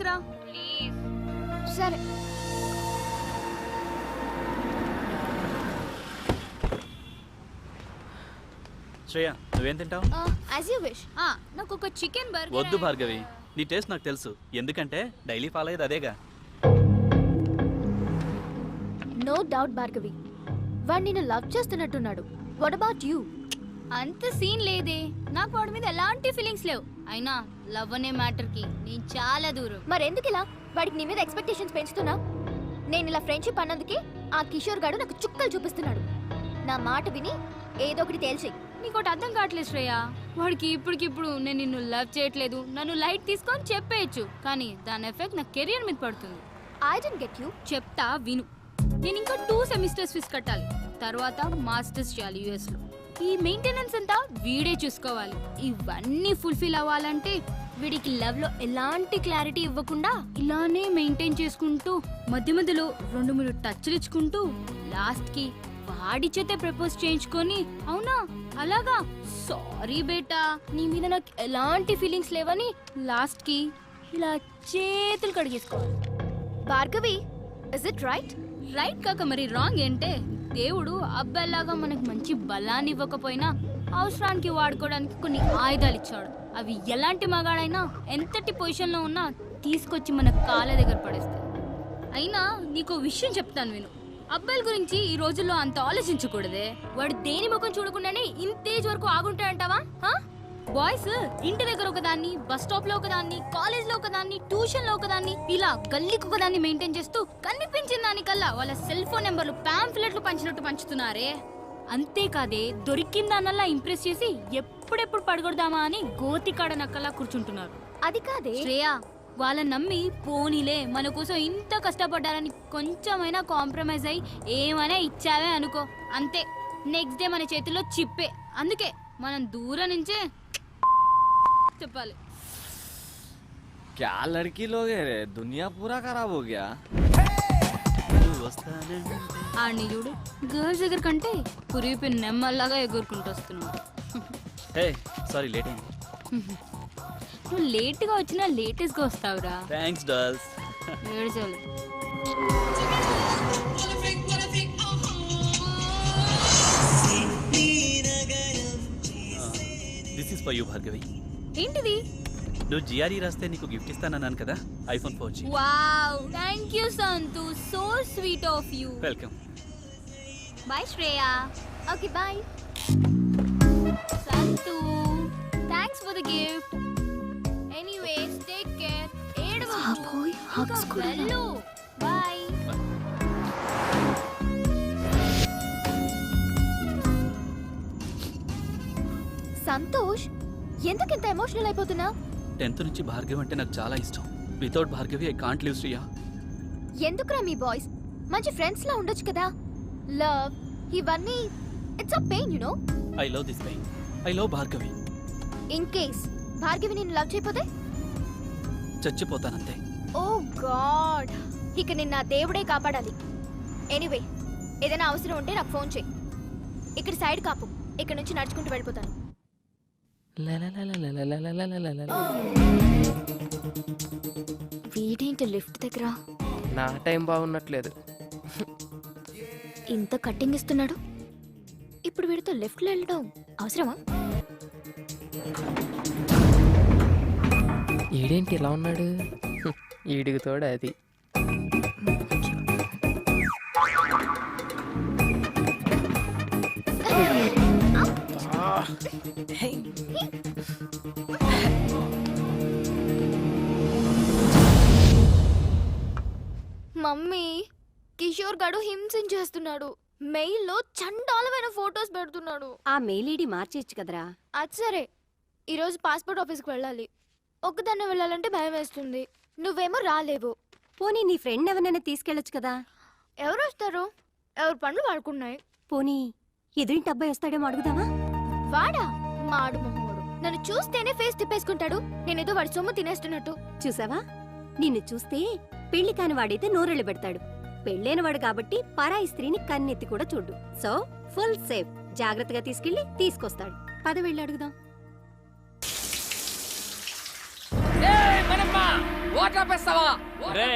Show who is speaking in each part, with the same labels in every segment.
Speaker 1: తీసుకురా ప్లీజ్.
Speaker 2: సరే.
Speaker 3: శ్రేయ నువ్వేం తింటావు?
Speaker 2: As you wish.
Speaker 1: నాకు ఒక చికెన్ బర్గర్.
Speaker 3: వద్దు భార్గవి, నీ టేస్ట్ నాకు తెలుసు, ఎందుకంటే డైలీ ఫాలో అయ్యేది అదేగా.
Speaker 2: నో డౌట్ భార్గవి, వాడు నిన్ను లవ్ చేస్తున్నట్టున్నాడు. What about you?
Speaker 1: అంత సీన్ లేదే, నాకు వాడి మీద ఎలాంటి ఫీలింగ్స్ లేవు. అయినా లవ్ అనే మ్యాటర్ కి నేను చాలా దూరం.
Speaker 2: మరెందుకు ఇలా వాడికి నీ మీద ఎక్స్పెక్టేషన్స్ పెంచుతున్నా? నేను ఇలా ఫ్రెండ్షిప్ అన్నందుకే ఆ కిషోర్ గాడు నాకు చుక్కలు చూపిస్తున్నాడు. నా మాట విని ఏదో ఒకటి తేల్చి.
Speaker 1: నీకోటి అర్థం కావట్లేదు శ్రేయ, వాడికి ఇప్పటికిప్పుడు నేను నిన్ను లవ్ చేయట్లేదు, నన్ను లైట్ తీసుకొని చెప్పేయచ్చు, కానీ దాని ఎఫెక్ట్ నా కెరియర్ మీద పడుతుంది.
Speaker 2: I don't get you.
Speaker 1: చెప్తా విను. నేను ఇంకా 2 సెమిస్టర్స్ ఫీజు కట్టాలి, తర్వాత మాస్టర్స్ చేయాలి యుఎస్ లో. ఈ మెయింటెనెన్స్ అంతా వీడే చూసుకోవాలి. ఇవన్నీ ఫుల్ఫిల్ అవ్వాలంటే వీడికి లవ్ లో ఎలాంటి క్లారిటీ ఇవ్వకుండా ఇలానే మెయింటైన్ చేసుకుంటూ మధ్య మధ్యలో 2-3 టచ్లు ఇచ్చుకుంటూ లాస్ట్ కి వాడి చేతే ప్రపోజ్ చేయించుకొని. అవునా? అలాగా? సారీ బేటా, నీ మీద నాకు ఎలాంటి ఫీలింగ్స్ లేవని లాస్ట్ కి ఇలా చేతులు కడిగేసుకోవాలి.
Speaker 2: Bhargavi, is it right?
Speaker 1: Right కాక మరి రాంగ్ ఏంటే? దేవుడు అబ్బాయిలాగా మనకు మంచి బలాన్ని ఇవ్వకపోయినా అవసరానికి వాడుకోవడానికి కొన్ని ఆయుధాలు ఇచ్చాడు. అవి ఎలాంటి మగాడైనా ఎంతటి పొజిషన్లో ఉన్నా తీసుకొచ్చి మన కాళ్ళ దగ్గర పడేస్తాయి. అయినా నీకో విషయం చెప్తాను విను. అబ్బాయిల గురించి ఈ రోజుల్లో అంత ఆలోచించకూడదే. వాడు దేని ముఖం చూడకుండానే ఇంతేజ్ వరకు ఆగుంటాడంటావా? బాయ్స్ ఇంటి దగ్గర ఒకదాన్ని, బస్ స్టాప్ లో ఒకదాన్ని, కాలేజ్ లో ఒకదాన్ని, ట్యూషన్ లో ఒకదాన్ని, ఇలా గల్లీకి ఒకదాన్ని మెయింటైన్ చేస్తూ కనిపించిన దానికల్లా వాళ్ళ సెల్ ఫోన్ నెంబర్లు పాంఫ్లెట్లు పంచినట్టు పంచుతున్నారే. అంతేకాదే దొరికిన దానల్లా ఇంప్రెస్ చేసి ఎప్పుడెప్పుడు పడగొడదామా అని గోతికాడ నక్కలా కూర్చుంటున్నారు.
Speaker 2: అది కాదే
Speaker 1: శ్రేయ, వాళ్ళని నమ్మి పోనీలే మన కోసం ఇంత కష్టపడ్డారని కొంచెమైనా కాంప్రమైజ్ అయ్యి ఏమైనా ఇచ్చావే అనుకో, అంతే నెక్స్ట్ డే మన చేతిలో చిప్పే. అందుకే మనం దూరం నుంచే చెప్పాలి.
Speaker 4: क्या लड़की लोग है रे, दुनिया पूरा खराब हो गया.
Speaker 1: ఆడిని చూడు, గర్ల్స్ దగ్గర కంటే పురిగిపోయిన నెమ్మల్లాగా ఎగురుకుంటూ వస్తున్నావు.
Speaker 3: హే సారీ లేట్ అయింది.
Speaker 1: నువ్వు లేట్గా వచ్చినా లేటెస్ట్గా వస్తావురా.
Speaker 3: Thanks dolls.
Speaker 1: ఏడ్చాలి.
Speaker 3: This is for you Bhargavi.
Speaker 1: ఏంటిది?
Speaker 3: నువ్వు జిఆర్ఈ రాస్తే నీకు గిఫ్ట్ ఇస్తానన్నాను కదా, iPhone 4G.
Speaker 1: Wow, thank you Santhu, so sweet of you.
Speaker 3: Welcome.
Speaker 1: Bye Shreya.
Speaker 2: Okay bye.
Speaker 1: Santhu, thanks for the gift. Anyways take care. ఏడవకు. వెళ్ళు. బాయ్.
Speaker 2: సంతోష్, ఎందుకు ఇంత ఎమోషనల్ అయిపోతున్నా?
Speaker 3: 10th నుంచి భార్గవి అంటే నాకు చాలా ఇష్టం. Without Bhargavi I can't live Shriya.
Speaker 2: ఎందుకురా మీ బాయ్స్ మంచి ఫ్రెండ్స్ లా ఉండొచ్చు కదా? లవ్ ఇవన్నీ it's a pain, you know.
Speaker 3: I love this pain. I love Bhargavi.
Speaker 2: In case Bhargavi నిన్ను లవ్ చేయకపోతే
Speaker 3: చచ్చిపోతానంతే.
Speaker 2: ఓ గాడ్, ఇక నిన్న దేవుడే కాపాడాలి. ఎనీవే, ఏదైనా అవసరం ఉంటే నాకు ఫోన్ చేయి. ఇక్కడ సైడ్ కాపు, ఇక్కడ నుంచి నడుచుకుంటూ వెళ్ళిపోతాను. వీడేంటి లిఫ్ట్ దగ్గర?
Speaker 5: నా టైం బాగున్నట్లేదు.
Speaker 2: ఇంత కట్టింగ్ ఇస్తున్నాడు, ఇప్పుడు వీడితో లెఫ్ట్లో వెళ్ళడం అవసరమా?
Speaker 5: ఈడేంటి ఇలా ఉన్నాడు? ఈడికి తోడు అది.
Speaker 2: మమ్మీ, కిషోర్ గాడు హింసించేస్తున్నాడు. మెయిల్లో చండాలమైన ఫొటోస్ పెడుతున్నాడు.
Speaker 6: ఆ మెయిల్ ఐడి మార్చేయచ్చు కదరా.
Speaker 2: అది సరే, ఈరోజు పాస్పోర్ట్ ఆఫీస్కి వెళ్ళాలి. ఒక్కదాన్నే వెళ్ళాలంటే భయం వేస్తుంది. నువ్వేమో రాలేవు.
Speaker 6: పోనీ నీ ఫ్రెండ్ ఎవరైనా తీసుకెళ్ళొచ్చు కదా.
Speaker 2: ఎవరు వస్తారు? ఎవరి పనులు వాడుకున్నాయి.
Speaker 6: పోనీ ఎదురింటి అబ్బాయి వస్తాడేమో అడుగుదామా?
Speaker 2: వాడా? మాడు మొహోడు. నన్ను చూస్తేనే ఫేస్ తిప్పేసుకుంటాడు. నేనేదో వాడి సొమ్ము తినేస్తున్నట్టు.
Speaker 6: చూసావా, నిన్ను చూస్తే పెళ్లి కాని వాడైతే నోరెళ్ళు పెడతాడు. పెళ్ళైనవాడు కాబట్టి పరాయి స్త్రీని కన్నెత్తి కూడా చూడు. So full safe. జాగ్రత్తగా తీసుకెళ్లి తీసుకొస్తాడు. పద వెళ్ళి అడుగుదాం.
Speaker 5: వాట్ ఓటాపేస్తావా
Speaker 3: రే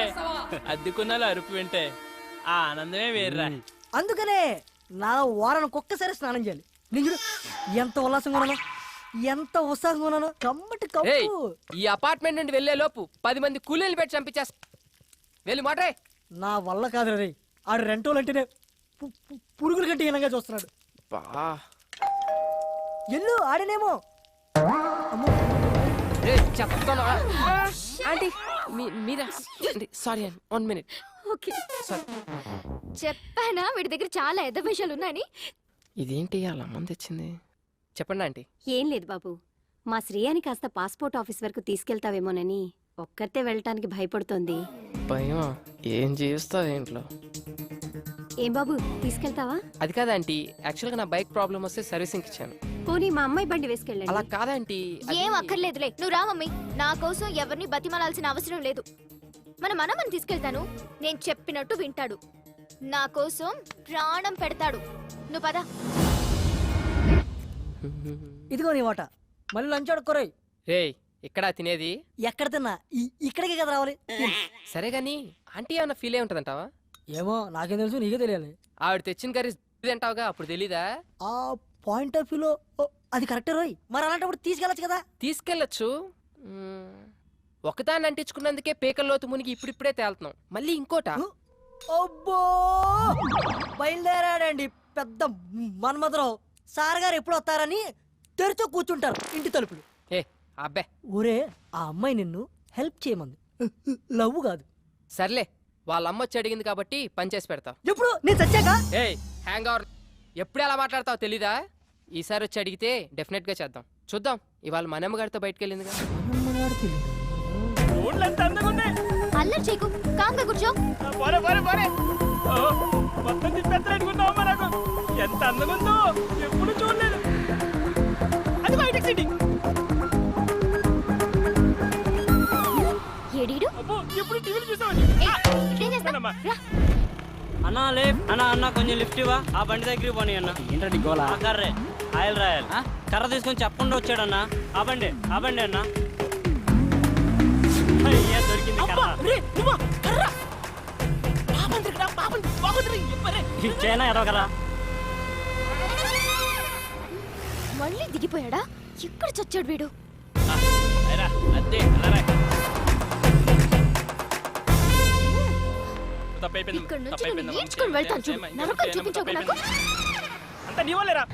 Speaker 3: అద్దెకున్నాలు అరుపు వింటే ఆ ఆనందమే వేర్రా.
Speaker 7: అందుకనే నా వారానికి ఒక్కసారి స్నానం చేయాలి. నేను చూడు ఎంత ఉల్లాసంగా ఉన్నాను, ఎంత ఉత్సాహంగా ఉన్నాను. కమ్మటి
Speaker 5: ఏయ్,
Speaker 7: కప్పు.
Speaker 5: ఈ అపార్ట్మెంట్ నుండి వెళ్లే లోపు 10 మంది కూలీలు పెట్టి చంపించేస్తా. వెళ్ళి మాట్రే.
Speaker 7: నా వల్ల కాదు రే. ఆడు రెంటోలు అంటేనే పురుగుల కంటే హీనంగా చూస్తున్నాడు. ఎల్లు ఆడనేమో.
Speaker 5: చెప్తాను ఆంటీ, మీరా? సారీ అండి, 1 minute.
Speaker 6: ఓకే.
Speaker 5: సారీ.
Speaker 2: చెప్పానా వీడి దగ్గర చాలా ఎద్ద విషయాలు ఉన్నాయని.
Speaker 5: ఇదేంటి అలా మంది తెచ్చింది? చెప్పండి ఆంటీ.
Speaker 6: ఏం లేదు బాబు, మా శ్రేయాని కాస్త పాస్పోర్ట్ ఆఫీస్ వరకు తీసుకెళ్తావేమోనని ఒక్కరితే వెళ్ళటానికి భయపడుతోంది.
Speaker 5: భయం? ఏం చేస్తావు ఇంట్లో?
Speaker 6: ఏం బాబు, తీసుకెళ్తావా?
Speaker 5: అది కాదంటీ, యాక్చువల్గా నా బైక్ ప్రాబ్లం వస్తే సర్వీసింగ్ ఇచ్చాను.
Speaker 6: పోనీ మా అమ్మాయి బండి
Speaker 5: అలా
Speaker 6: వేసుకెళ్ళండి.
Speaker 5: కాదంటీ.
Speaker 2: ఏం అక్కర్లేదులే, నువ్వు రా మమ్మీ. నా కోసం ఎవరిని బతిమలాల్సిన అవసరం లేదు. మన మనమని తీసుకెళ్తాను, నేను చెప్పినట్టు వింటాడు, నా కోసం ప్రాణం పెడతాడు. నువ్వు పద.
Speaker 7: ఇదిగో నీ వాట. మళ్ళీ లంచ్ ఆడుకోరాయి.
Speaker 5: రేయ్, ఇక్కడ తినేది?
Speaker 7: ఎక్కడ తిన్నా ఇక్కడికే కదా రావాలి.
Speaker 5: సరే గాని ఆంటీ ఏమన్నా ఫీల్ అయి ఉంటదంటావా?
Speaker 7: ఏమో నాకేం తెలుసు, నీకే తెలియాలి.
Speaker 5: ఆవిడ తెచ్చిన కర్రీ తింటావుగా, అప్పుడు తెలీదా?
Speaker 7: ఆ పాయింట్ ఆఫ్ వ్యూలో అది కరెక్టే రోయ్. మరి అలాంటప్పుడు తీసుకెళ్ళచ్చు కదా.
Speaker 5: తీసుకెళ్ళచ్చు. ఒకదాన్ని అంటించుకున్నందుకే పేకల్లోతు మునిగి ఇప్పుడిప్పుడే తేలుతున్నాం. మళ్ళీ ఇంకోట.
Speaker 7: అబ్బో బయలుదేరాడండి పెద్ద మన్మధరావు. సార్ గారు ఎప్పుడు వస్తారని తెరిచో కూర్చుంటారు ఇంటి తలుపులు.
Speaker 5: ఏ అబ్బే,
Speaker 7: ఒరే ఆ అమ్మాయి నిన్ను హెల్ప్ చేయమంది, లవ్ కాదు.
Speaker 5: సర్లే, వాళ్ళ అమ్మ వచ్చి అడిగింది కాబట్టి పని చేసి పెడతావు.
Speaker 7: ఎప్పుడు నేను చచ్చాక?
Speaker 5: ఏయ్ హ్యాంగ్ అవర్, ఎప్పుడు ఎలా మాట్లాడతావు తెలీదా? ఈసారి వచ్చి అడిగితే డెఫినెట్ గా చేద్దాం. చూద్దాం, ఇవాళ మనమ్మ గారితో బయటకు వెళ్ళిందిగా.
Speaker 3: ఊళ్ళంతా అందంగా ఉన్నాయి.
Speaker 2: అల్లరి చేయకు, కామ్గా కూర్చో.
Speaker 3: పోరే పోరే పోరే. ఓ, మొత్తం తిప్పెత్తలేనుకున్నావమ్మా నాకు. ఎంత అందంగా ఉందో ఎప్పుడు చూడలేదు. అది బయటకు సిటీ.
Speaker 2: ఏడీడు
Speaker 3: అబ్బో, ఎప్పుడు టీవీలు చూసావని.
Speaker 2: ఇదేం చేస్తావ్? రా.
Speaker 8: అన్నా అన్న అన్న కొంచెం లిఫ్ట్ ఇవ్వా, ఆ బండి దగ్గరికి పోనీ అన్న.
Speaker 3: ఏంటండి గోలా?
Speaker 8: ఆ కర్రే ఆయిల్ రాయల్ కర్ర తీసుకొని చెప్పకుండా వచ్చాడన్నా. ఆ బండి అన్న. అయ్యా, దొరికింది కర్ర. ఇచ్చేనా ఎదో కర్ర.
Speaker 2: మళ్ళీ దిగిపోయాడా? ఎక్కడ చచ్చాడు వీడు?
Speaker 3: అదే
Speaker 2: ఇక్కడ నుంచి నేను నేర్చుకుని వెళ్తాను చూడు. నరకం చూపించకు నాకు.
Speaker 3: అంత నీ వాళ్ళేరా.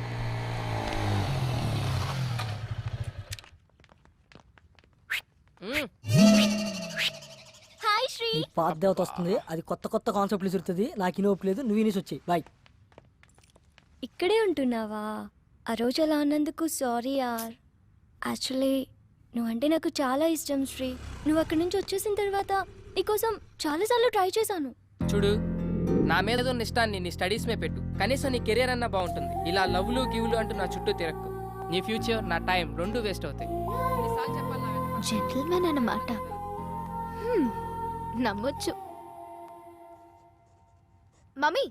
Speaker 2: హాయ్ శ్రీ.
Speaker 7: ఈ పాత దేవత వస్తుంది, అది కొత్త కొత్త కాన్సెప్ట్లు ఇసురుతుంది. నాకు ఇనోపు లేదు, నువ్వు ఇనేసి వచ్చాయి. బాయ్.
Speaker 2: ఇక్కడే ఉంటున్నావా? ఆ రోజు అలా అన్నందుకు సారీ యార్. యాక్చువల్లీ నువ్వంటే నాకు చాలా ఇష్టం శ్రీ. నువ్వు అక్కడి నుంచి వచ్చేసిన తర్వాత నీకోసం చాలాసార్లు ట్రై చేశాను.
Speaker 5: చూడు, నా మీద ఉన్న ఇష్టాన్ని నీ స్టడీస్ మీద పెట్టు. కనీసం నీ కెరీర్ అన్నా బాగుంటుంది. ఇలా లవ్లు గివ్లు అంటూ నా చుట్టూ తిరక్కు. నీ ఫ్యూచర్, నా టైం రెండు వేస్ట్ అవుతాయి. ఎన్నిసార్లు చెప్పాలి నా వెనక?
Speaker 2: జెంటిల్మెన్ అన్నమాట. నమ్మొచ్చు. మమ్మీ,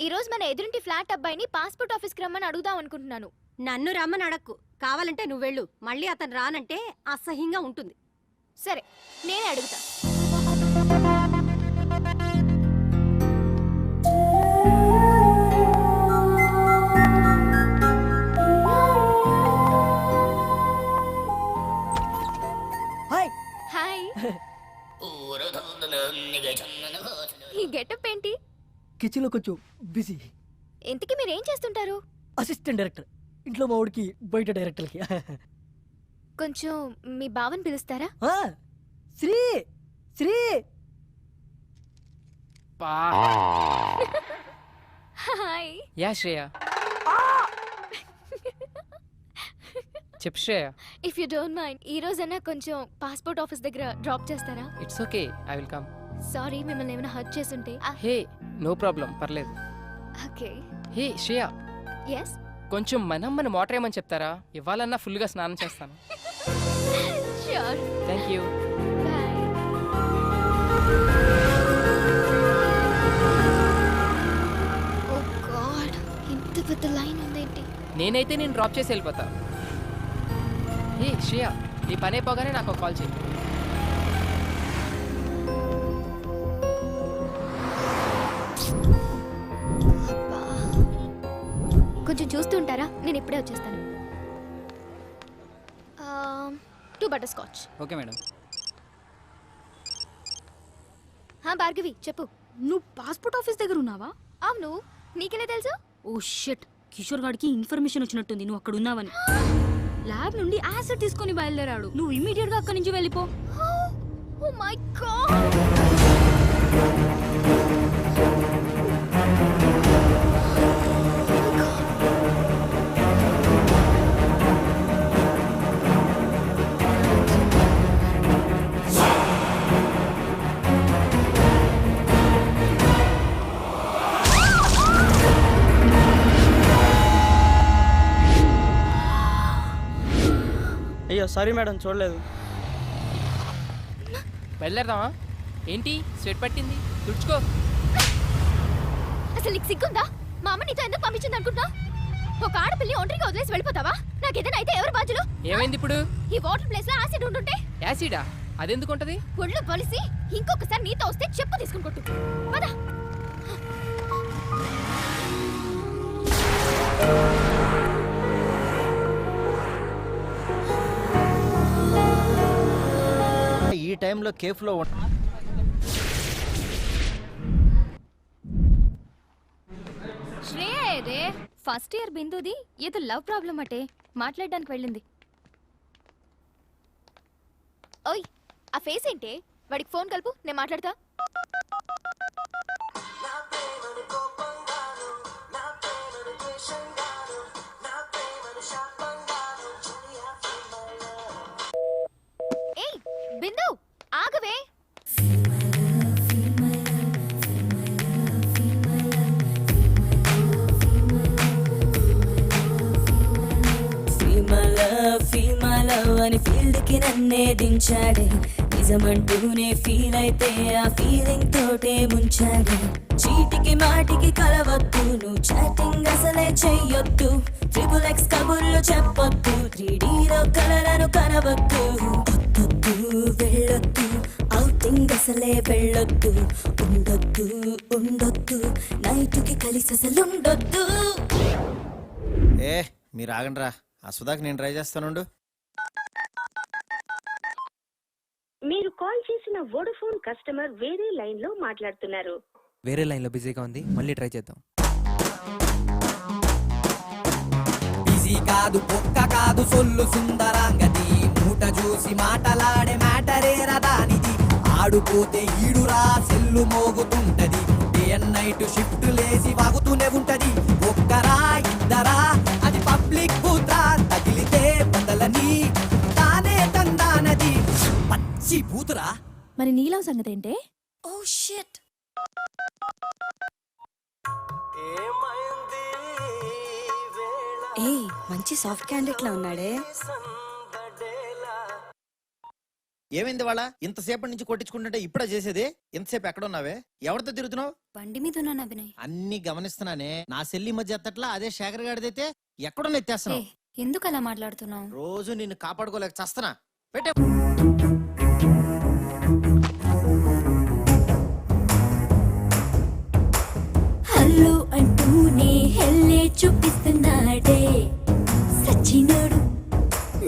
Speaker 2: ఈ రోజు మన ఎదురింటి ఫ్లాట్ అబ్బాయిని పాస్పోర్ట్ ఆఫీస్కి రమ్మని అడుగుదాం అనుకుంటున్నాను.
Speaker 6: నన్ను రమ్మని అడక్కు, కావాలంటే నువ్వు వెళ్ళు. మళ్ళీ అతను రానంటే అసహ్యంగా ఉంటుంది.
Speaker 2: సరే, నేనే అడుగుతా.
Speaker 7: హాయ్.
Speaker 2: హాయ్. ఈ గెటప్ ఏంటి?
Speaker 7: కిచెన్లో కొంచెం బిజీ.
Speaker 2: ఇంతకీ మీరేం చేస్తుంటారు?
Speaker 7: Assistant director. ఇంట్లో మా ఊడికి, బయట డైరెక్టర్కి.
Speaker 2: కొంచెం మీ బావని పిలుస్తారా?
Speaker 7: శ్రీ శ్రీ.
Speaker 2: హాయ్.
Speaker 5: యా శ్రేయ. చెప్పు Shreya.
Speaker 2: If you don't mind, ఈ రోజైనా కొంచెం పాస్పోర్ట్ ఆఫీస్ దగ్గర డ్రాప్ చేస్తారా?
Speaker 5: It's okay, I will come.
Speaker 2: Sorry, మిమ్మల్ని ఏమైనా హర్ట్ చేసుంటే.
Speaker 5: హే, నో ప్రాబ్లం, పర్లేదు.
Speaker 2: ఓకే.
Speaker 5: Hey Shreya,
Speaker 2: yes.
Speaker 5: కొంచెం మన మోటర్ ఏమని చెప్తారా? ఇవ్వాలన్నా ఫుల్గా స్నానం చేస్తాను.
Speaker 2: Sure.
Speaker 5: Thank you.
Speaker 2: Bye. Oh god, ఇంత పెద్ద లైన్ ఉందేంటి?
Speaker 5: నేనైతే నేను డ్రాప్ చేసి వెళ్ళిపోతా. హే శ్రేయ, నీ పని అయిపోగానే నాకు కాల్ చేయి.
Speaker 2: వెళ్తుంటారా? నేను ఇప్పుడే వచ్చేస్తాను. 2 butter scotch.
Speaker 5: Okay madam.
Speaker 2: Bhargavi చెప్పు.
Speaker 1: నువ్వు పాస్పోర్ట్ ఆఫీస్ దగ్గర ఉన్నావా?
Speaker 2: అవును, నీకెలా తెలుసు?
Speaker 1: ఓ షిట్, కిషోర్ గాడికి ఇన్ఫర్మేషన్ వచ్చినట్టుంది నువ్వు అక్కడ ఉన్నావని. ల్యాబ్ నుండి యాసిడ్ తీసుకొని బయలుదేరాడు. నువ్వు ఇమీడియట్ గా అక్కడి నుంచి వెళ్ళిపో.
Speaker 2: Oh my god.
Speaker 8: అయ్యో సారీ మేడం, చూడలేదు.
Speaker 5: బయలుదేరదామా? ఏంటి స్వెట్ పట్టింది? తుడుచుకో.
Speaker 2: అసలు నీకు సిగ్గుందా? మా అమ్మ నీతో ఎందుకు పంపించింది అనుకుంటా? ఒక ఆడపిల్లి ఒంటరిగా వదిలేసి వెళ్ళిపోతావా? నాకేదైనా అయితే ఎవరు బాధ్యులు?
Speaker 5: ఏమైంది ఇప్పుడు?
Speaker 2: ఈ వాటర్ ప్లేస్ లో యాసిడ్ ఉంటుంటే
Speaker 5: యాసిడా? అదెందుకు ఉంటది?
Speaker 2: ఒళ్ళు బలిసి ఇంకొకసారి నీతో వస్తే చెప్పు తీసుకుని కొట్టు. పద.
Speaker 9: ఈ టైంలో కేఫ్లో
Speaker 2: శ్రేయ ఏదే? ఫస్ట్ ఇయర్ బిందుది ఏదో లవ్ ప్రాబ్లం అటే, మాట్లాడడానికి వెళ్ళింది. ఓయ్, ఆ ఫేస్ ఏంటే? వాడికి ఫోన్ కలుపు, నేను మాట్లాడతా. ఏయ్ బిందు, ఆగవే.
Speaker 10: అని ఫీల్డ్ కి నన్నే దించాడే, నిజమంటూనే ఫీల్ అయితే ఆ ఫీలింగ్ తోటే ముంచాడే. చీటికి మాటికి కలవద్దు, నువ్వు చాటింగ్ అసలే చెయ్యొద్దు, XXX కబుర్లు చెప్పొద్దు, 3Dలో కలలను కనవద్దు. వద్దొద్దు వెళ్ళొద్దు, అవుటింగ్ అసలే వెళ్ళొద్దు, ఉండొద్దు ఉండొద్దు, నైట్కి కలిసి అసలు ఉండొద్దు.
Speaker 9: మీరు ఆగండిరా, ఆ సుధాకి నేను ట్రై చేస్తానుండు.
Speaker 11: మీరు కాల్ చేసిన వోడాఫోన్ కస్టమర్ వేరే లైన్ లో మాట్లాడుతున్నారు.
Speaker 5: వేరే లైన్లో బిజీగా ఉంది, మళ్ళీ ట్రై చేద్దాం.
Speaker 12: బిజీ కాదు, పొక్క కాదు, సొల్లు సుందరాంగది, మూట చూసి మాటలాడే మ్యాటరే రదానిది. ఆడుపోతే ఈడురా సెల్లు మోగుతుంటది, డే అండ్ నైట్ షిఫ్ట్ లేసి వాగుతూనే ఉంటది. ఒక్కరా ఇద్దరా అది పబ్లిక్ బూత్రా, తగిలితే బదలని తానే తందానది పచ్చి బూతురా.
Speaker 2: మరి నీలో సంగతి ఏంటే?
Speaker 10: Oh shit. ఏ మంచి సాఫ్ట్ క్యాండిడేట్ లా ఉన్నాడే.
Speaker 9: ఏమైంది వాళ్ళ ఇంతసేపటి నుంచి కొట్టించుకుంటుంటే ఇప్పుడే చేసేది? ఇంతసేపు ఎక్కడ ఉన్నావే? ఎవరితో తిరుగుతున్నావు?
Speaker 10: బండి మీద ఉన్నాను అభినయ్.
Speaker 9: అన్ని గమనిస్తున్నానే, నా సెల్లి మధ్య ఎత్తట్లా, అదే శేఖర్ గాడిదైతే ఎక్కడో ఎత్తేస్తున్నావు.
Speaker 10: ఎందుకు అలా మాట్లాడుతున్నావు?
Speaker 9: రోజు నిన్ను కాపాడుకోలేక చస్తనా. పెట్టే
Speaker 10: హల్లు అంటూనే హెల్లే చూపిస్తున్నాడే, సచ్చినోడు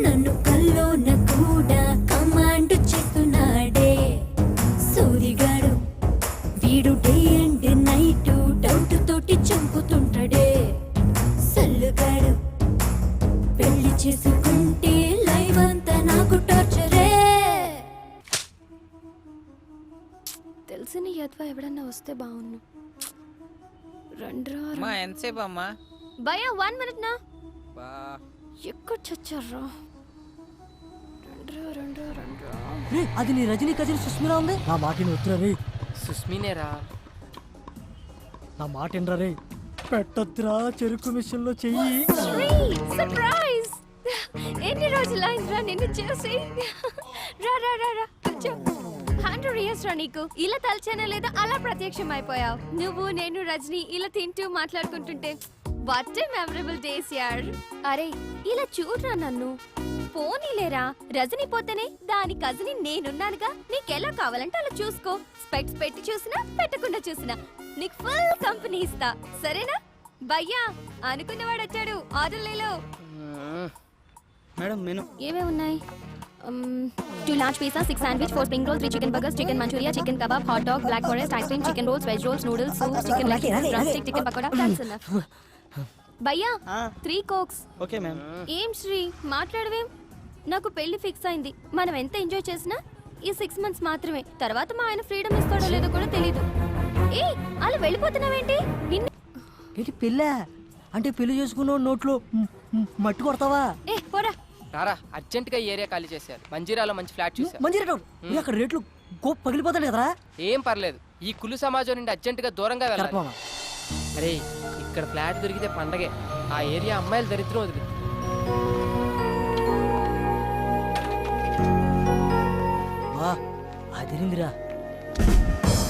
Speaker 10: నన్ను కల్లోన కూడా కమాండ్ చేస్తున్నాడే. సూరిగాడు వీడు డే అండ్ నైట్ డౌట్ తోటి చంపుతుంటాడే. సల్లుగాడు పెళ్లి చేసుకుంటే లైవ్ అంతా నాకు టార్చరే.
Speaker 2: తెలిసిన యద్వా ఎవడన్నా వస్తే బాగున్ను. రండ్రా
Speaker 5: అమ్మా ఎంతసేపు అమ్మా?
Speaker 2: భయ 1 minute నా.
Speaker 5: బా
Speaker 2: ఎక్కడ చచ్చారా? రండ్రా రండ్రా రండ్రా.
Speaker 7: అది నీ రజనీ కజిన్ సుస్మిరా ఉంది. నా మాటిని వద్దురా రే.
Speaker 5: సుస్మినేరా?
Speaker 7: నా మాట వినరా రే. పెట్టొద్దురా చెరుకు మిషన్ లో చెయ్యి.
Speaker 2: సర్ప్రైజ్! ఎన్ని రోజులైందిరా నిన్ను చూసి. రా రా రా రా కూర్చో. 100 years రా నీకు. ఇలా తలచేనా లేదా అలా ప్రత్యక్షం అయిపోయావు. నువ్వు నేను రజనీ ఇలా తింటూ మాట్లాడుకుంటుంటే వాట్ ఏ మెమరబుల్ డేస్ యార్. అరే ఇలా చూడరా నన్ను. పోనీలేరా, రజనీ పోతేనే దాని కజిని నేనున్నానుగా. నీకెలా కావాలంటే అలా చూసుకో. స్పెక్ట్స్ పెట్టి చూసినా పెట్టకుండా చూసినా నీకు ఫుల్ కంపెనీ ఇస్తా, సరేనా? భయ్యా అనుకున్నవాడు వచ్చాడు ఆర్డర్లేలో.
Speaker 8: మేడం మెను
Speaker 2: ఏమేమి ఉన్నాయి? 2 large pizza, 6 sandwich, 4 spring rolls, 3 chicken burgers, chicken manchuria, chicken kebab, hot dog, black forest, ice cream, chicken rolls, veg rolls, noodles, soup, chicken leg, drumstick, chicken pakoda. That's enough. భయ్యా 3 cokes.
Speaker 8: Okay ma'am.
Speaker 2: ఏం శ్రీ మాట్లాడవేం? నాకు పెళ్లి fix అయింది. మనం ఎంత enjoy చేసినా ఈ 6 months మాత్రమే. తర్వాత మా ఆయన ఫ్రీడమ్ ఇస్తాడో లేదో కూడా తెలీదు. ఏ అలా వెళ్ళిపోతున్నావేంటి?
Speaker 7: ఏంటి పెళ్ళా? అంటే పెళ్లి చేసుకున్న నోట్లో మట్టి కొడతావా?
Speaker 2: ఏ పోరా.
Speaker 5: రారా, అర్జెంటుగా ఈ ఏరియా ఖాళీ చేశారు. మంజీరాలో మంచి ఫ్లాట్ చూసా.
Speaker 7: మంచి రేటు అక్కడ రేట్లు గోప్ పగిలిపోతాడు కదరా.
Speaker 5: ఏం పర్లేదు, ఈ కులు సమాజం నుండి అర్జెంటుగా దూరంగా వెళ్ళాలి.
Speaker 7: కరెక్ట్ మామ.
Speaker 5: అరే ఇక్కడ ఫ్లాట్ దొరికితే పండగే. ఆ ఏరియా అమ్మాయిలు దరిద్రం వదిలి.
Speaker 7: వా అదిరిందిరా.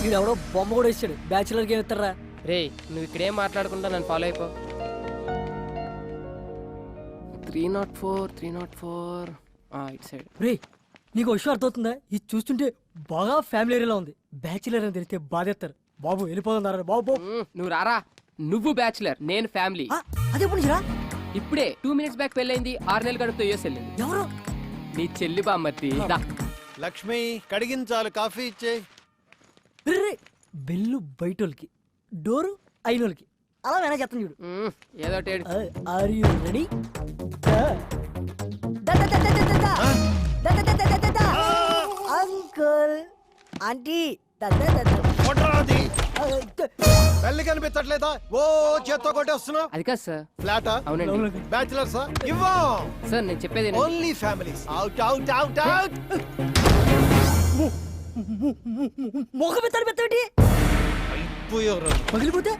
Speaker 7: వీడెవడో బొమ్మ కూడా ఇచ్చాడు. బ్యాచులర్కి ఏమి ఇస్తారా?
Speaker 5: రే నువ్వు ఇక్కడేం మాట్లాడకుండా నన్ను ఫాలో అయిపో. 304 ఇటు సైడ్.
Speaker 7: రే నీకు విషయం అర్థమవుతుందా? ఇది చూస్తుంటే బాగా ఫ్యామిలీ ఏరియాలో ఉంది. బ్యాచులర్ అని తెలిస్తే బాధేస్తారు. బాబు వెళ్ళిపోతున్నారు బాబు.
Speaker 5: నువ్వు రారా. నువ్వు బ్యాచులర్, నేను ఫ్యామిలీ.
Speaker 7: అదే పుణ్యరా.
Speaker 5: ఇప్పుడే 2 minutes బ్యాక్ పెళ్ళైంది. 6 నెలల గడుపుతో యూఎస్ వెళ్ళింది.
Speaker 7: ఎవరు?
Speaker 5: నీ చెల్లి బామ్మర్తి.
Speaker 13: లక్ష్మి కడిగించాలి, కాఫీ ఇచ్చే.
Speaker 7: రే బెల్లు బయటోళ్ళకి, డోరు అయినోళ్ళకి. అలా మేనేజ్ చేస్తాను చూడు.
Speaker 5: ఏదో
Speaker 7: are you ready? Uncle aunty
Speaker 13: పెళ్లి కనిపించట్లేదా? ఓ చేత్తో కొట్టేస్తున్నావు.
Speaker 5: అది కాదు సార్.
Speaker 13: ఫ్లాటా?
Speaker 5: అవునండి.
Speaker 13: బ్యాచులర్సా? ఇవ్వం
Speaker 5: సార్ నేను చెప్పేది
Speaker 13: only families. Out out out out.
Speaker 7: ముఖం పెట్టి పగిలిపోతే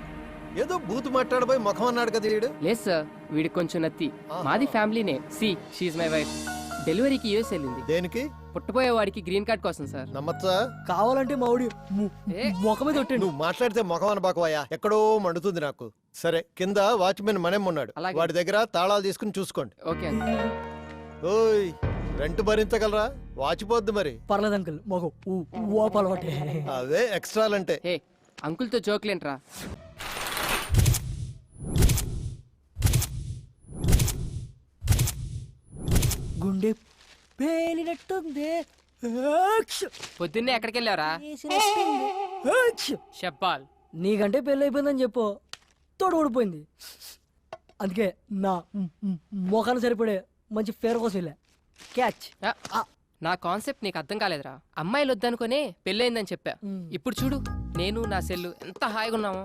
Speaker 13: ఏదో బూతు మాట్లాడబోయి ముఖం అన్నాడు కదా వీడు.
Speaker 5: లేదు సార్, వీడికి కొంచెం నత్తి. మాది ఫ్యామిలీనే. See she's my wife. డెలివరీకి యూఎస్ వెళ్ళింది.
Speaker 13: దేనికి?
Speaker 5: పుట్టపోయే వాడికి గ్రీన్ కార్డ్ కోసం సార్.
Speaker 13: నమ్మచ్చా?
Speaker 7: కావాలంటే మావిడి ముఖం మీద కొట్టండి.
Speaker 13: నువ్వు మాట్లాడితే ముఖం అనబాకవయ్యా. ఎక్కడో మండుతుంది నాకు. సరే కింద వాచ్మెన్ మనేం ఉన్నాడు, వాడి దగ్గర తాళాలు తీసుకుని చూసుకోండి.
Speaker 5: ఓకే.
Speaker 13: ఓయ్ రెంట్ భరించగలరా? వాచిపోద్ది మరి.
Speaker 7: పర్లేదు అంకుల్ మొగం అలవాటే.
Speaker 13: అదే ఎక్స్ట్రాలంటే.
Speaker 5: ఏ అంకుల్తో జోక్లేంట్రా.
Speaker 7: గుండె పేలినట్టుంది.
Speaker 5: పొద్దున్నే ఎక్కడికి వెళ్ళావరా? చెప్పాల్.
Speaker 7: నీకంటే పెళ్ళి అయిపోయిందని చెప్పు. తోడు ఊడిపోయింది. అందుకే నా మొఖాన్ని సరిపడే మంచి ఫేర్ కోసం వెళ్ళా. క్యాచ్.
Speaker 5: నా కాన్సెప్ట్ నీకు అర్థం కాలేదురా. అమ్మాయిలు వద్దనుకునే పెళ్ళయిందని చెప్పా. ఇప్పుడు చూడు, నేను నా సెల్లు ఎంత హాయిగా ఉన్నామో.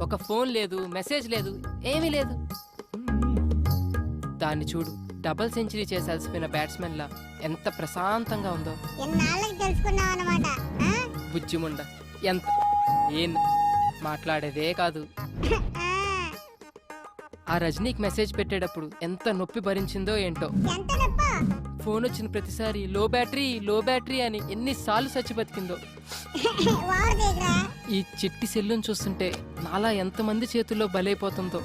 Speaker 5: ఒక ఫోన్ లేదు, మెసేజ్ లేదు, ఏమీ లేదు. దాన్ని చూడు, డబుల్ సెంచరీ చేసి అలసిపోయిన బ్యాట్స్మెన్ లా ఎంత ప్రశాంతంగా ఉందో. బుజ్జిముండ ఎంత ఏం మాట్లాడేదే కాదు. ఆ రజనీకి మెసేజ్ పెట్టేటప్పుడు ఎంత నొప్పి భరించిందో ఏంటో. ఫోన్ వచ్చిన ప్రతిసారి లో బ్యాటరీ అని ఎన్నిసార్లు చచ్చి బతికిందో. ఈ చిట్టి సెల్లును చూస్తుంటే నాలా ఎంతమంది చేతుల్లో బలైపోతుందో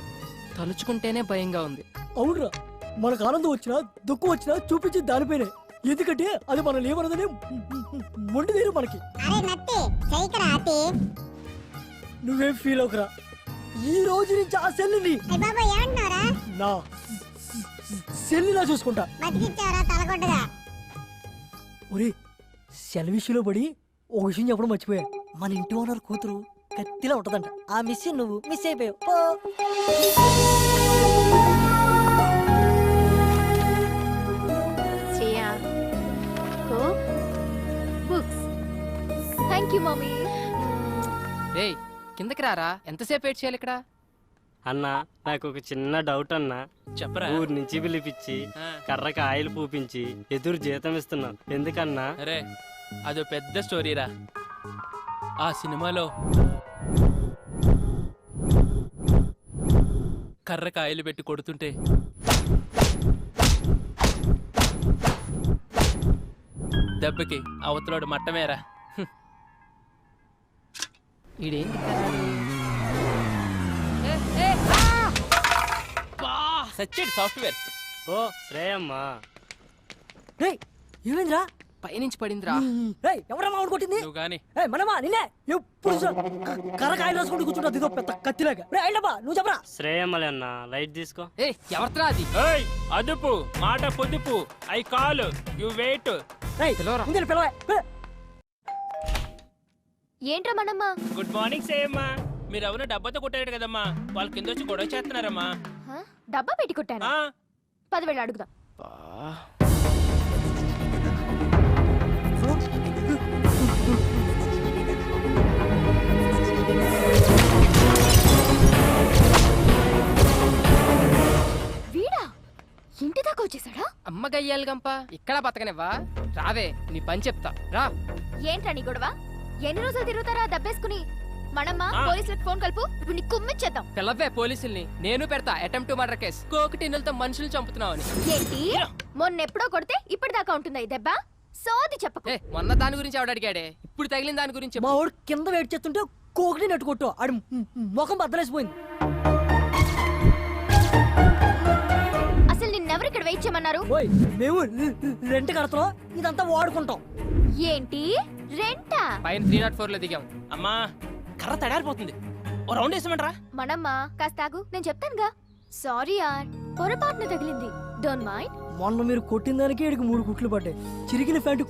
Speaker 5: తలుచుకుంటేనే భయంగా ఉంది.
Speaker 7: అవునరా, మనకు ఆనందం వచ్చినా దుఃఖం వచ్చినా చూపించి దానిపైనే. ఎందుకంటే అది మనం ఏమన్నదని మొండి తీరు మనకి. నువ్వేం ఫీల్ అవుకరా. ఈ రోజు నుంచి ఆ సెల్లుని నా సెల్లులా చూసుకుంటా. ఒరే సెల్ విషయంలో పడి ఒక విషయం చెప్పడం మర్చిపోయా. మన ఇంటి ఓనర్ కూతురు కత్తిలా ఉంటదంట. ఆ మిస్ నువ్వు మిస్ అయిపోయావు.
Speaker 2: Thank you mummy.
Speaker 5: రేయ్ కిందకి రారా. ఎంతసేపు వెయిట్ చేయాలి ఇక్కడ?
Speaker 8: అన్నా నాకు ఒక చిన్న డౌట్ అన్నా.
Speaker 3: చెప్పరా.
Speaker 8: ఊరు నుంచి పిలిపించి కర్రకి ఆయిల్ పూపించి ఎదురు జీతం ఇస్తున్నాం ఎందుకన్నా?
Speaker 3: అరే అదో పెద్ద స్టోరీరా. ఆ సినిమాలో కర్ర కాయలు పెట్టి కొడుతుంటే దెబ్బకి అవతలోడు మట్టమేరా.
Speaker 5: ఈడేంటి
Speaker 3: సచ్చేడు సాఫ్ట్వేర్.
Speaker 8: ఓ శ్రేయమ్మా.
Speaker 7: రే ఏమైందిరా?
Speaker 5: పైనుంచి పడిందిరా.
Speaker 7: ఎవరమ్మా ఆవిడ కొట్టింది?
Speaker 5: నువ్వు గాని
Speaker 7: మనమా నిన్నే ఎప్పుడు కరకాయలు రాసుకుంటూ కూర్చుంటా దిగో పెద్ద కత్తిలాగా. అయినబ్బా నువ్వు చెప్పరా.
Speaker 8: శ్రేయమ్మలే అన్న లైట్ తీసుకో.
Speaker 5: ఎవరిరా అది?
Speaker 3: ఏయ్ అదుపు మాట పొదుపు. I call you wait.
Speaker 2: ఏంట్రా మనమ్మ?
Speaker 3: Good morning సేయమ్మా. మీరు ఎవరు డబ్బాతో కొట్టారు కదమ్మా, వాళ్ళ కింద వచ్చి గొడవ చేస్తున్నారమ్మా.
Speaker 2: డబ్బా పెట్టి కొట్టాను. 10,000 అడుగుదాం. వీడా ఇంటి దాకా వచ్చేసాడా?
Speaker 5: అమ్మ గయ్యాలి గంప ఇక్కడ బతకనివ్వా? రావే నీ పని చెప్తా రా.
Speaker 2: ఏంట్రా నీ గొడవ? ఎన్ని రోజులు తిరుగుతారా దబ్బేసుకుని? మనమ్మ పోలీసులకు ఫోన్ కలుపు, ఇప్పుడు నీ కుమ్మిచ్చేద్దాం.
Speaker 5: పిల్లవే పోలీసుల్ని, నేను పెడతా అటెంప్ట్ టు మర్డర్ కేసు. కోకటిన్నులతో మనుషులు చంపుతున్నావని.
Speaker 2: ఏంటి మొన్నెప్పుడో కొడితే ఇప్పటిదాకా ఉంటుందా ఈ దెబ్బ? సోది చెప్పకు.
Speaker 5: మొన్న దాని గురించి ఆవిడ అడిగాడే, ఇప్పుడు తగిలిన దాని గురించి
Speaker 7: మా వాడు కింద వెయిట్ చేస్తుంటే కోకటి నెట్టు కొట్టు, ఆడి ముఖం బద్దలేసిపోయింది.
Speaker 2: అసలు నిన్నెవరు ఇక్కడ వెయిట్ చేయమన్నారు?
Speaker 7: మేము రెంట్ కడతాం, ఇదంతా వాడుకుంటాం.
Speaker 2: ఏంటి రెంటా?
Speaker 5: పైన 304 లో దిగాం.
Speaker 3: అమ్మా కర్ర తడారిపోతుంది, ఓ రౌండ్ వేసామంటారా?
Speaker 2: మనమ్మ కాస్త ఆగు, నేను చెప్తానుగా. సారీ యార్, పొరపాటున తగిలింది. Don't mind.
Speaker 7: మొన్న మీరు కొట్టిన దానికి ఇక్కడికి 3 కుట్లు పడ్డాయి. చిరిగిన ఫ్యాంట్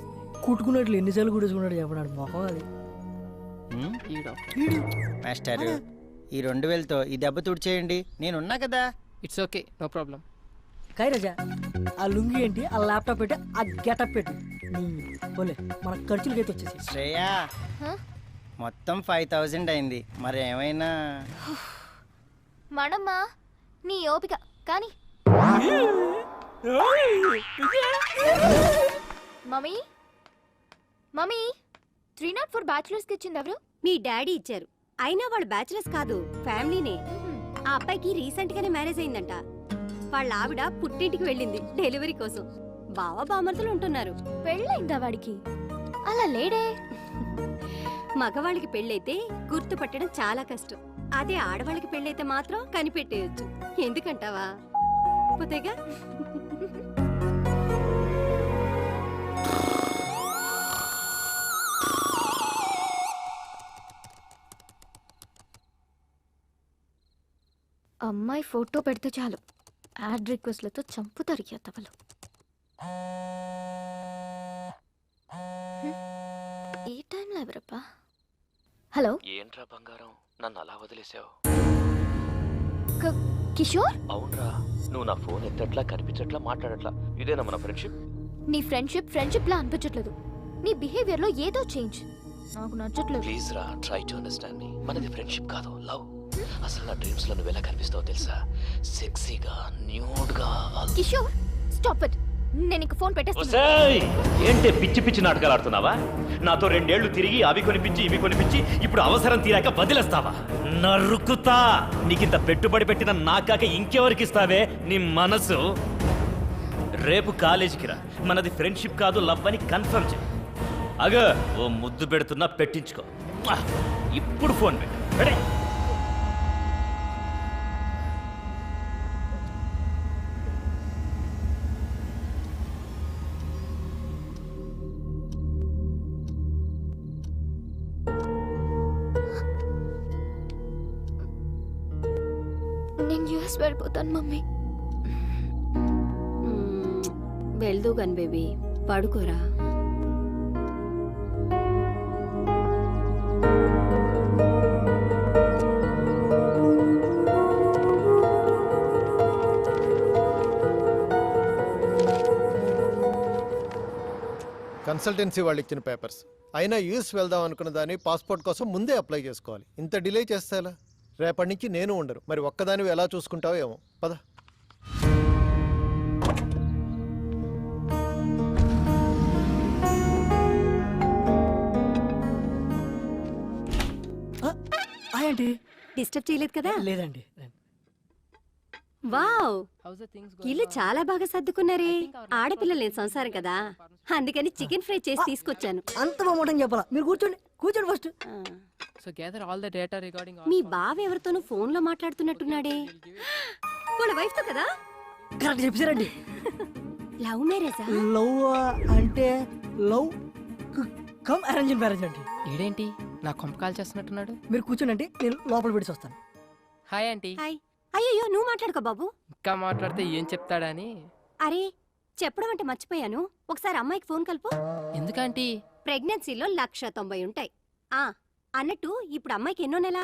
Speaker 7: కుట్టుకున్నట్లు ఎన్నిసార్లు కుట్టేసుకున్నాడు చెప్పడాడు మొఖం అది.
Speaker 9: మాస్టర్ ఈ 2000తో ఈ దెబ్బ తుడిచేయండి, నేనున్నా కదా.
Speaker 5: It's okay, no problem.
Speaker 7: కైరాజా ఆ లుంగి ఏంటి, ఆ ల్యాప్టాప్ పెట్టి, ఆ గెటప్ పెట్టి పోలే మన ఖర్చులకైతే వచ్చేసి.
Speaker 9: శ్రేయా మొత్తం 5000 అయింది, మరి ఏమైనా
Speaker 2: మనమ్మ నీ ఓపిక కానీ. మమ్మీ మమ్మీ 304 బ్యాచులర్స్ కి ఇచ్చింది ఎవరు?
Speaker 6: మీ డాడీ ఇచ్చారు. అయినా వాళ్ళు బ్యాచులర్స్ కాదు, ఫ్యామిలీనే. ఆ అబ్బాయికి రీసెంట్ గానే మ్యారేజ్ అయిందంట. వాళ్ళ ఆవిడ పుట్టింటికి వెళ్ళింది డెలివరీ కోసం. బావ బామర్తులు ఉంటున్నారు.
Speaker 2: పెళ్ళైందా వాడికి? అలా లేడే.
Speaker 6: మగవాళ్ళకి పెళ్ళైతే గుర్తుపట్టడం చాలా కష్టం. అదే ఆడవాళ్ళకి పెళ్ళైతే మాత్రం కనిపెట్టేయచ్చు. ఎందుకంటావా? పోతేగా.
Speaker 2: అమ్మాయి ఫోటో పెడితే చాలు యాడ్ రిక్వెస్ట్లతో చంపుతారు ఎత్తవలు. ఈ టైంలో ఎవరప్పా? హలో,
Speaker 14: ఏంట్రా బంగారం నన్ను అలా వదిలేసావు?
Speaker 2: కిషోర్?
Speaker 14: అవునరా, నువ్వు నా ఫోన్ ఎత్తట్లా, కనిపించట్లా, మాట్లాడట్లా. ఇదేనా మన ఫ్రెండ్షిప్?
Speaker 2: నీ ఫ్రెండ్షిప్ లా అనిపించట్లేదు. నీ బిహేవియర్ లో ఏదో చేంజ్ నాకు నచ్చట్లేదు.
Speaker 14: ప్లీజ్ రా, ట్రై టు అండర్స్టాండ్ మీ. మనది ఫ్రెండ్షిప్ కాదు, లవ్. అసలు నా డ్రీమ్స్ లో నువ్వు ఎలా కనిపిస్తావో తెలుసా? సెక్సీగా, న్యూడ్ గా.
Speaker 2: Kishore stop it. నేను నీకు ఫోన్ పెట్టేస్తాను.
Speaker 15: ఏంటే పిచ్చి పిచ్చి నాటకాలు ఆడుతున్నావా? నాతో 2 ఏళ్లు తిరిగి అవి కొనిపించి ఇవి కొనిపించి ఇప్పుడు అవసరం తీరాక వదిలేస్తావా? నరుకుతా. నీకింత పెట్టుబడి పెట్టిన నాకాక ఇంకెవరికి ఇస్తావే నీ మనసు? రేపు కాలేజీకి రా, మనది ఫ్రెండ్షిప్ కాదు లవ్ అని కన్ఫర్మ్ చేయి. అగో ఓ ముద్దు పెడుతున్నా, పెట్టించుకో. ఇప్పుడు ఫోన్ పెట్టు.
Speaker 2: నేను యూఎస్ వెళ్ళిపోతాను మమ్మీ.
Speaker 6: వెళ్దు గన్ బేబీ, పడుకోరా.
Speaker 13: కన్సల్టెన్సీ వాళ్ళు ఇచ్చిన పేపర్స్ అయినా యూఎస్ వెళ్దాం అనుకున్న దాన్ని పాస్పోర్ట్ కోసం ముందే అప్లై చేసుకోవాలి. ఇంత డిలే చేస్తే ఎలా? రేపటి నుంచి నేను ఉండరు, మరి ఒక్కదానివి ఎలా చూసుకుంటావో ఏమో. పద.
Speaker 6: డిస్టర్బ్ చేయలేదు కదా?
Speaker 7: లేదండి.
Speaker 6: వావ్, ఇల్లు చాలా బాగా సర్దుకున్నారే. ఆడపిల్లలు లేని సంసారం కదా, అందుకని చికెన్ ఫ్రై చేసి తీసుకొచ్చాను.
Speaker 7: అంత బాగుంటం చెప్పాలా? మీరు కూర్చోండి first.
Speaker 5: So gather all the data regarding.
Speaker 6: మీ బావ ఎవరితోనూ ఫోన్ లో మాట్లాడుతున్నట్టున్నాడే. వాళ్ళ వైఫ్ తో కదా?
Speaker 7: కరెక్ట్ చెప్పారండి.
Speaker 6: లవ్ మ్యారేజా?
Speaker 7: లవ్ అంటే లవ్ కమ్ అరేంజ్ మ్యారేజ్ అండి.
Speaker 5: ఈడేంటి నా కొంప కాల్ చేస్తున్నట్టున్నాడు.
Speaker 7: మీరు కూర్చోండి, నేను లోపల పెట్టి వస్తాను.
Speaker 5: Hi aunty.
Speaker 6: హాయ్. అయ్యో నువ్వు మాట్లాడుకో బాబు.
Speaker 5: ఇంకా మాట్లాడితే ఏం చెప్తాడని.
Speaker 6: అరే చెప్పడం అంటే మర్చిపోయాను, ఒకసారి అమ్మాయికి ఫోన్ కలుపు.
Speaker 5: ఎందుకంటీ?
Speaker 6: ప్రెగ్నెన్సీలో 190 ఉంటాయి. ఆ అన్నట్టు ఇప్పుడు అమ్మాయికి ఎన్నో నెల?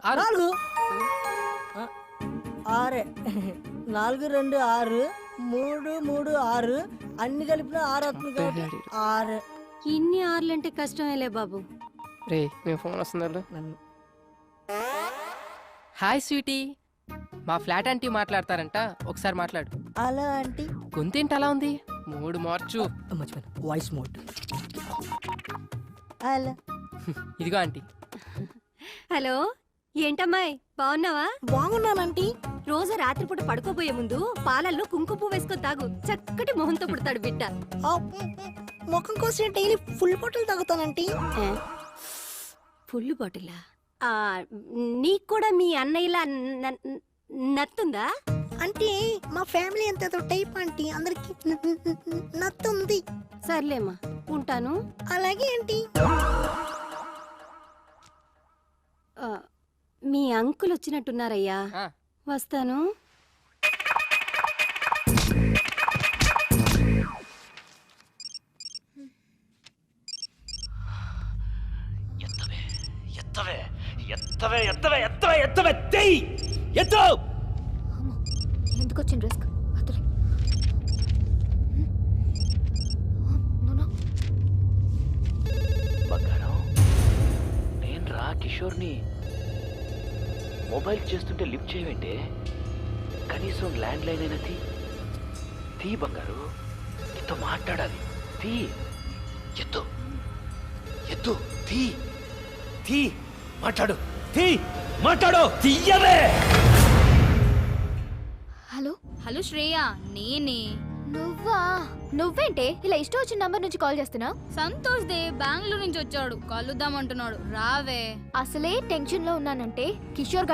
Speaker 7: 4 6 4 2 6 3 3 6 అన్ని కలిపిన 6 అవుతుంది కాబట్టి 6.
Speaker 6: ఇన్ని ఆర్లంటే కష్టమేలే బాబు.
Speaker 5: రే మేము ఫోన్ వస్తున్నారు. హాయ్ స్వీటీ, మా ఫ్లాట్ ఆంటీ మాట్లాడతారంట, ఒకసారి మాట్లాడు.
Speaker 7: అలా అంటే
Speaker 5: గొంతేంటి అలా ఉంది? మూడు మార్చు.
Speaker 7: మర్చిపోయాను, వాయిస్ మోడ్. అలా
Speaker 5: ఇదిగో ఆంటీ.
Speaker 6: హలో ఏంటమ్మాయి బాగున్నావా?
Speaker 7: బాగున్నానంటీ.
Speaker 6: రోజు రాత్రిపూట పడుకోబోయే ముందు పాలల్లో కుంకుమ పువ్వు వేసుకొని తాగు, చక్కటి మొహంతో పుడతాడు బిడ్డ.
Speaker 7: ముఖం కోసం డైలీ ఫుల్ బాటిల్ తాగుతానంటీ.
Speaker 6: ఫుల్ బాటిలా? నీకు కూడా మీ అన్నయ్యలా నత్తుందా?
Speaker 7: అంటే మా ఫ్యామిలీ అంత టైప్ ఆంటీ, అందరికి నత్తుంది.
Speaker 6: సర్లేమ్మా ఉంటాను.
Speaker 7: అలాగే ఆంటీ.
Speaker 6: మీ అంకుల్ వచ్చినట్టున్నారయ్యా, వస్తాను.
Speaker 15: ఎత్తవే ఎత్తవే ఎత్తవే ఎత్తవే ఎత్తవే ఎత్తవే తెయ్ ఎత్తు.
Speaker 2: ఎందుకు వచ్చిన రిస్క్?
Speaker 14: బంగారం, నేను రా కిషోర్ని. మొబైల్ చేస్తుంటే లిఫ్ట్ చేయవేంటే? కనీసం ల్యాండ్ లైన్ అయినా తీ బంగారు, నీతో మాట్లాడాలి. తీ, ఎత్తు ఎత్తు, తీ
Speaker 15: తీ, మాట్లాడు, తీ, మాట్లాడు, తీయవే.
Speaker 2: హలో
Speaker 1: హలో శ్రేయ, నేనే.
Speaker 2: నువ్వా? నువ్వేంటే ఇలా ఇష్టం వచ్చిన నంబర్ నుంచి కాల్ చేస్తున్నా?
Speaker 1: సంతోష్ దే బెంగళూరు నుంచి వచ్చాడు, కలుద్దామంటున్నాడు, రావే.
Speaker 2: అసలే టెన్షన్ లో ఉన్నానంటే కిషోర్